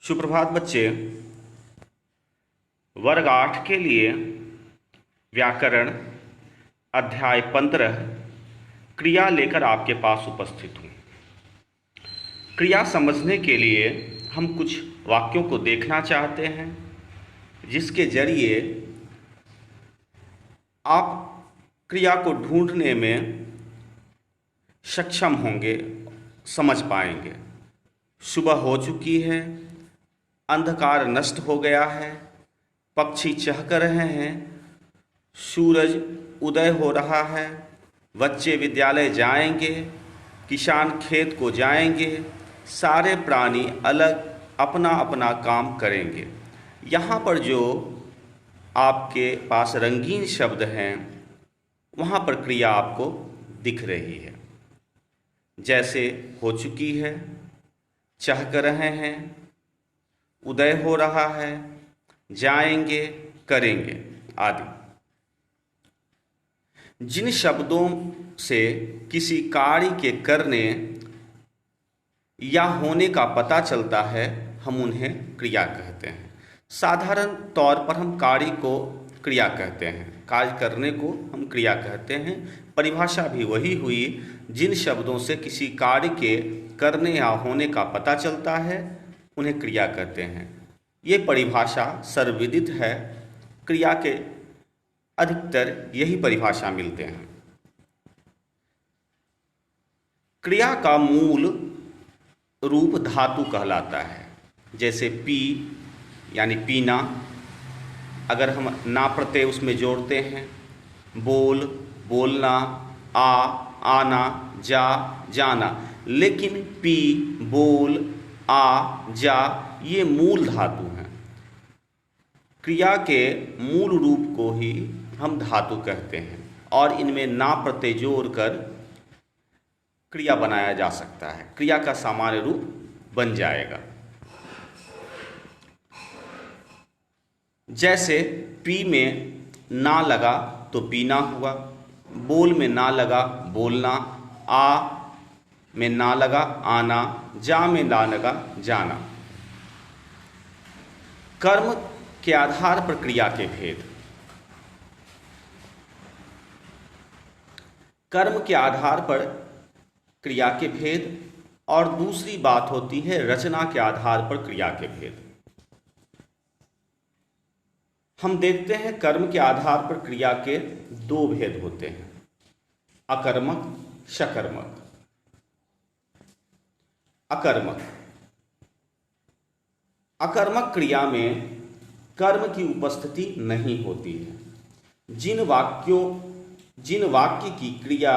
सुप्रभात बच्चे। वर्ग 8 के लिए व्याकरण अध्याय 15 क्रिया लेकर आपके पास उपस्थित हूँ। क्रिया समझने के लिए हम कुछ वाक्यों को देखना चाहते हैं, जिसके जरिए आप क्रिया को ढूंढने में सक्षम होंगे, समझ पाएंगे। सुबह हो चुकी है, अंधकार नष्ट हो गया है, पक्षी चहक रहे हैं, सूरज उदय हो रहा है, बच्चे विद्यालय जाएंगे, किसान खेत को जाएंगे, सारे प्राणी अलग अपना अपना काम करेंगे। यहाँ पर जो आपके पास रंगीन शब्द हैं, वहाँ पर क्रिया आपको दिख रही है। जैसे हो चुकी है, चहक रहे हैं, उदय हो रहा है, जाएंगे, करेंगे आदि। जिन शब्दों से किसी कार्य के करने या होने का पता चलता है, हम उन्हें क्रिया कहते हैं। साधारण तौर पर हम कार्य को क्रिया कहते हैं, कार्य करने को हम क्रिया कहते हैं। परिभाषा भी वही हुई, जिन शब्दों से किसी कार्य के करने या होने का पता चलता है, उन्हें क्रिया कहते हैं। ये परिभाषा सर्वविदित है, क्रिया के अधिकतर यही परिभाषा मिलते हैं। क्रिया का मूल रूप धातु कहलाता है। जैसे पी यानी पीना, अगर हम ना प्रत्यय उसमें जोड़ते हैं, बोल बोलना, आ आना, जा जाना। लेकिन पी, बोल, आ, जा ये मूल धातु हैं। क्रिया के मूल रूप को ही हम धातु कहते हैं और इनमें ना प्रत्यय जोड़कर क्रिया बनाया जा सकता है। क्रिया का सामान्य रूप बन जाएगा। जैसे पी में ना लगा तो पीना हुआ, बोल में ना लगा बोलना, आ में ना लगा आना, जा में ना लगा जाना। कर्म के आधार पर क्रिया के भेद। कर्म के आधार पर क्रिया के भेद और दूसरी बात होती है रचना के आधार पर क्रिया के भेद। हम देखते हैं कर्म के आधार पर क्रिया के दो भेद होते हैं, अकर्मक, सकर्मक। अकर्मक अकर्मक क्रिया में कर्म की उपस्थिति नहीं होती है। जिन वाक्य की क्रिया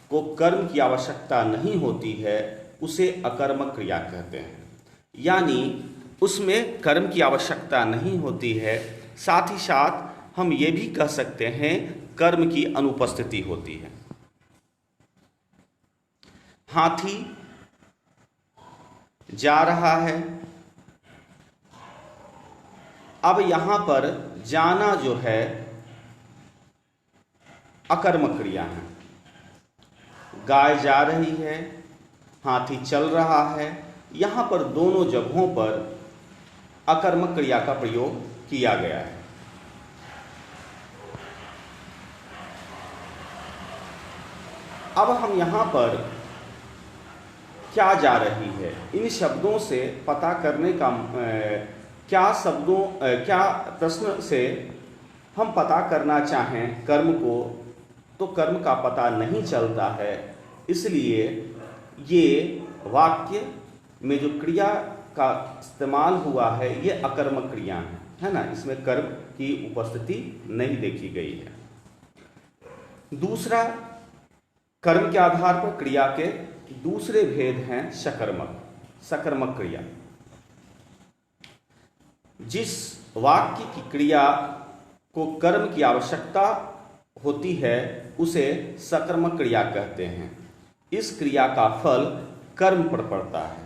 को कर्म की आवश्यकता नहीं होती है, उसे अकर्मक क्रिया कहते हैं। यानी उसमें कर्म की आवश्यकता नहीं होती है, साथ ही साथ हम ये भी कह सकते हैं कर्म की अनुपस्थिति होती है। हाथी जा रहा है, अब यहाँ पर जाना जो है अकर्मक क्रिया है। गाय जा रही है, हाथी चल रहा है, यहाँ पर दोनों जगहों पर अकर्मक क्रिया का प्रयोग किया गया है। अब हम यहाँ पर क्या जा रही है, इन शब्दों से पता करने का क्या प्रश्न से हम पता करना चाहें कर्म को, तो कर्म का पता नहीं चलता है। इसलिए ये वाक्य में जो क्रिया का इस्तेमाल हुआ है, ये अकर्मक क्रिया है ना, इसमें कर्म की उपस्थिति नहीं देखी गई है। दूसरा, कर्म के आधार पर क्रिया के दूसरे भेद हैं सकर्मक, सकर्मक क्रिया। जिस वाक्य की क्रिया को कर्म की आवश्यकता होती है, उसे सकर्मक क्रिया कहते हैं। इस क्रिया का फल कर्म पर पड़ता है।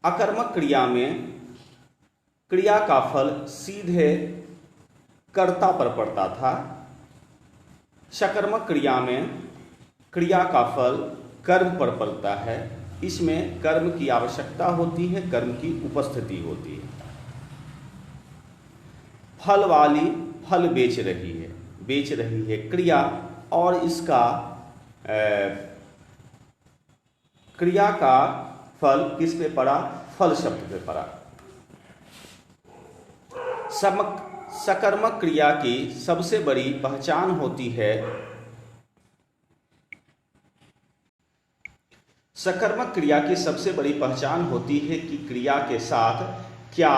अकर्मक क्रिया में क्रिया का फल सीधे कर्ता पर पड़ता था। सकर्मक क्रिया में क्रिया का फल कर्म पर पड़ता है इसमें कर्म की आवश्यकता होती है, कर्म की उपस्थिति होती है। फल वाली फल बेच रही है क्रिया, और इसका क्रिया का फल किस पे पड़ा? फल शब्द पे पड़ा। सकर्मक क्रिया की सबसे बड़ी पहचान होती है, सकर्मक क्रिया की सबसे बड़ी पहचान होती है कि क्रिया के साथ क्या,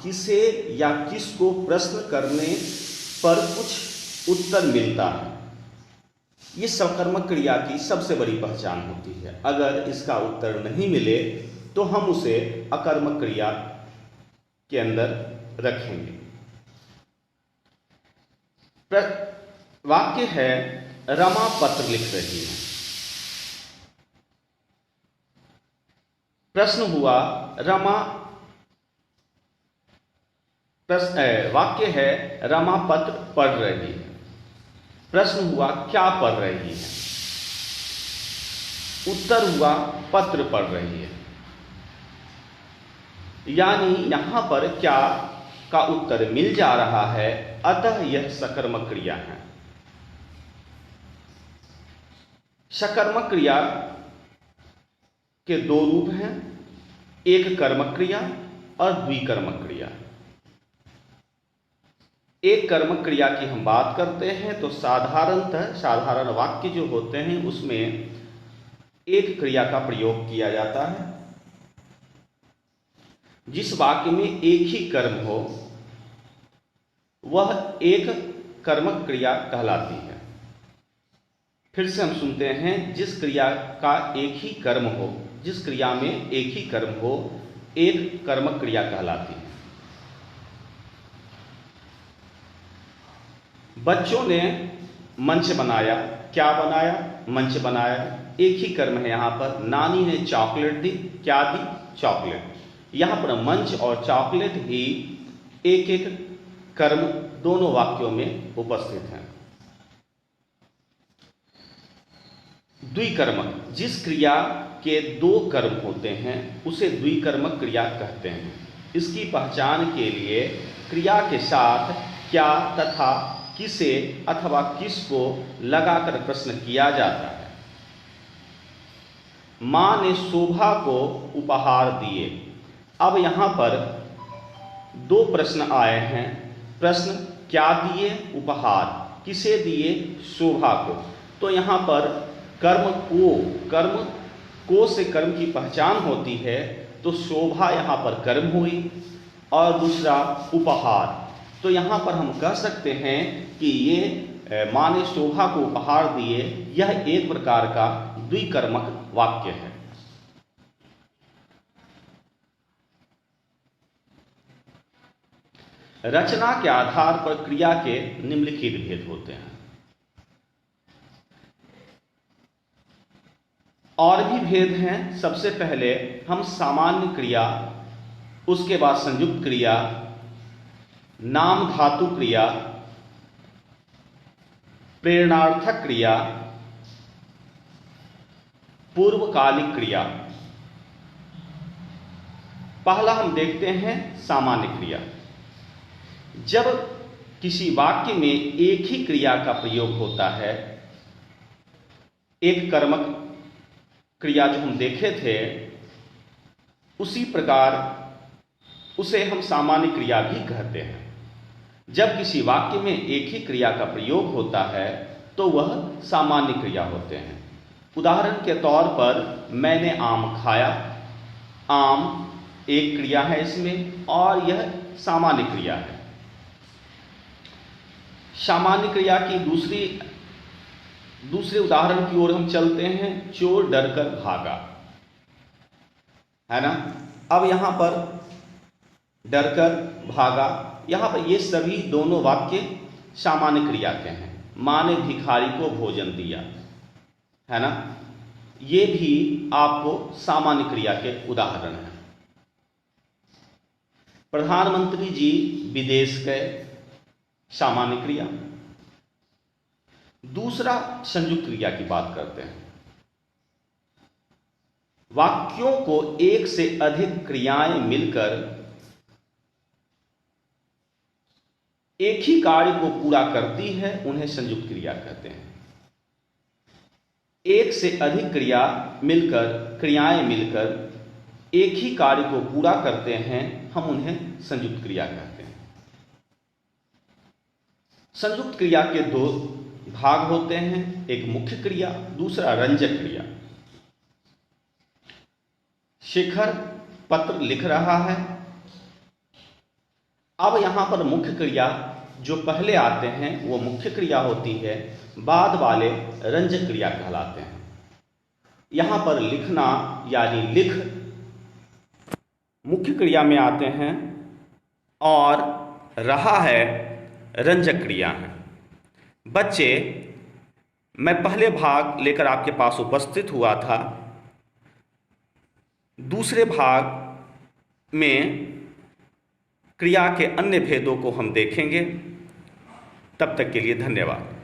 किसे या किसको प्रश्न करने पर कुछ उत्तर मिलता है। ये सकर्मक क्रिया की सबसे बड़ी पहचान होती है। अगर इसका उत्तर नहीं मिले तो हम उसे अकर्मक क्रिया के अंदर रखेंगे। वाक्य है, रमा पत्र लिख रही है। प्रश्न हुआ, रमा वाक्य है, रमा पत्र पढ़ रही है। प्रश्न हुआ, क्या पढ़ रही है? उत्तर हुआ, पत्र पढ़ रही है। यानी यहां पर क्या का उत्तर मिल जा रहा है, अतः यह सकर्मक क्रिया है। सकर्मक क्रिया के दो रूप हैं, एक कर्मक क्रिया और द्विकर्मक क्रिया। एक कर्मक क्रिया की हम बात करते हैं तो साधारण वाक्य जो होते हैं उसमें एक क्रिया का प्रयोग किया जाता है। जिस वाक्य में एक ही कर्म हो वह एक कर्मक क्रिया कहलाती है। फिर से हम सुनते हैं, जिस क्रिया का एक ही कर्म हो, जिस क्रिया में एक ही कर्म हो, एक कर्मक क्रिया कहलाती है। बच्चों ने मंच बनाया। क्या बनाया? मंच बनाया। एक ही कर्म है यहां पर। नानी ने चॉकलेट दी। क्या दी? चॉकलेट। यहां पर मंच और चॉकलेट ही एक एक कर्म दोनों वाक्यों में उपस्थित हैं। द्विकर्मक, जिस क्रिया के दो कर्म होते हैं उसे द्विकर्मक क्रिया कहते हैं। इसकी पहचान के लिए क्रिया के साथ क्या तथा किसे अथवा किसको लगाकर प्रश्न किया जाता है। मां ने शोभा को उपहार दिए। अब यहां पर दो प्रश्न आए हैं। प्रश्न क्या दिए? उपहार। किसे दिए? शोभा को। तो यहां पर कर्म को से कर्म की पहचान होती है, तो शोभा यहां पर कर्म हुई और दूसरा उपहार। तो यहां पर हम कह सकते हैं कि ये मां ने शोभा को उपहार दिए, यह एक प्रकार का द्विकर्मक वाक्य है। रचना के आधार पर क्रिया के निम्नलिखित भेद होते हैं। और भी भेद हैं। सबसे पहले हम सामान्य क्रिया, उसके बाद संयुक्त क्रिया, नाम धातु क्रिया, प्रेरणार्थक क्रिया, पूर्वकालिक क्रिया। पहला हम देखते हैं सामान्य क्रिया। जब किसी वाक्य में एक ही क्रिया का प्रयोग होता है, एक कर्मक क्रिया जो हम देखे थे, उसी प्रकार उसे हम सामान्य क्रिया भी कहते हैं। जब किसी वाक्य में एक ही क्रिया का प्रयोग होता है तो वह सामान्य क्रिया होते हैं। उदाहरण के तौर पर, मैंने आम खाया। आम एक क्रिया है इसमें और यह सामान्य क्रिया है। सामान्य क्रिया की दूसरे उदाहरण की ओर हम चलते हैं। चोर डरकर भागा, है ना। अब यहां पर डरकर भागा, यहां पर ये सभी दोनों वाक्य सामान्य क्रिया के हैं। मां ने भिखारी को भोजन दिया, है ना। ये भी आपको सामान्य क्रिया के उदाहरण हैं। प्रधानमंत्री जी विदेश गए, सामान्य क्रिया। दूसरा संयुक्त क्रिया की बात करते हैं। वाक्यों को एक से अधिक क्रियाएं मिलकर एक ही कार्य को पूरा करती है, उन्हें संयुक्त क्रिया कहते हैं। एक से अधिक क्रियाएं मिलकर एक ही कार्य को पूरा करते हैं, हम उन्हें संयुक्त क्रिया कहते हैं। संयुक्त क्रिया के दो भाग होते हैं, एक मुख्य क्रिया, दूसरा रंजक क्रिया। शेखर पत्र लिख रहा है। अब यहां पर मुख्य क्रिया जो पहले आते हैं वो मुख्य क्रिया होती है, बाद वाले रंजक क्रिया कहलाते हैं। यहां पर लिखना यानी लिख मुख्य क्रिया में आते हैं और रहा है रंजक क्रिया है। बच्चे, मैं पहले भाग लेकर आपके पास उपस्थित हुआ था। दूसरे भाग में क्रिया के अन्य भेदों को हम देखेंगे। तब तक के लिए धन्यवाद।